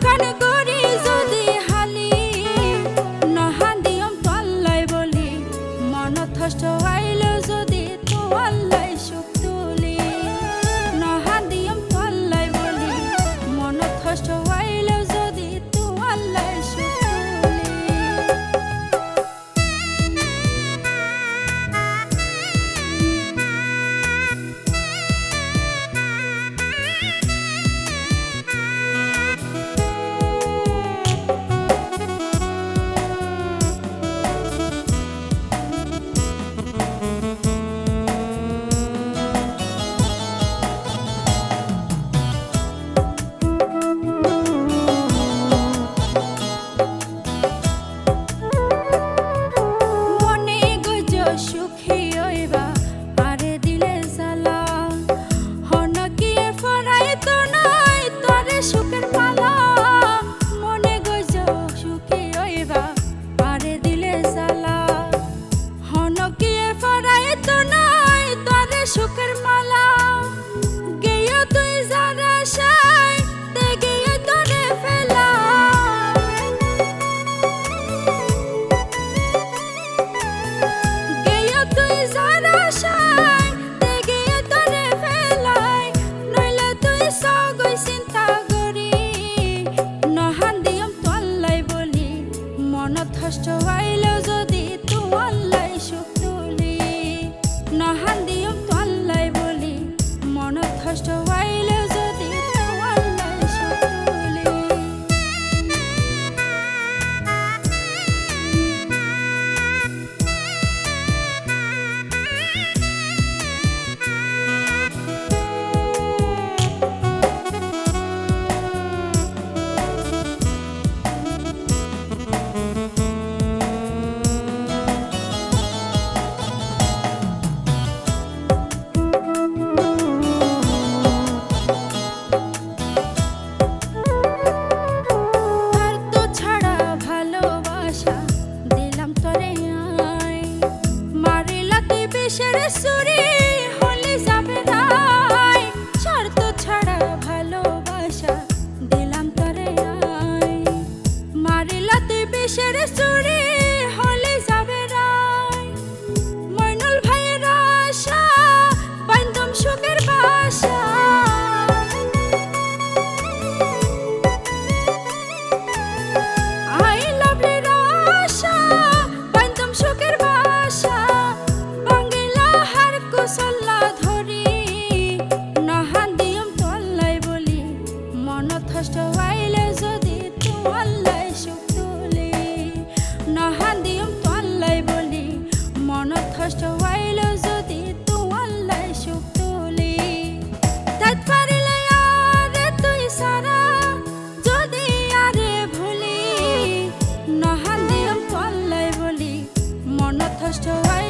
কান করি যদি হালি নহান দিয়ম তল্লাই বলি মনত কষ্ট আইল যদি তোয়াল্লাই সুখ তুলি নহান দিয়ম তল্লাই বলি মনত কষ্ট আইল যদি তোয়াল্লাই সুখ সুখের মালা গেয়া তুই যারা সাই তে গেয়া তোরে ফেলা গেয়া তুই যারা সাই তে গেয়া তোরে ফেলাই নইলে তুই সগই চিন্তা করি নহান দিয়ম তল্লাই বলি মনত কষ্ট আইল যদি তোয়াল্লাই সুখ তুলি নহান দিয়ম তল্লাই বলি মনত কষ্ট আইল যদি তোয়াল্লাই সুখ তুলি সুরি হলে যাবে রাই শর্ত ছাড়া ভালোবাসা দিলাম তোরে আই মারিলা তুই বিষের সুরি হলে যাবে রাই মইনুল ভাইয়ের আশা বান্ধব সুখের বাসা আই লাভলির আশা বান্ধব সুখের বাসা কুশল্লা ধরি নহান দিয়ম তল্লাই বলি মনত কষ্ট আইল যদি তোয়াল্লাই সুখ তুলি নহান দিয়ম তল্লাই বলি মনত কষ্ট আইল যদি তোয়াল্লাই সুখ তুলি তাত পারিলে আরে তুই সারা যদি আরে ভুলি নহান দিয়ম তল্লাই বলি মনত কষ্ট আইল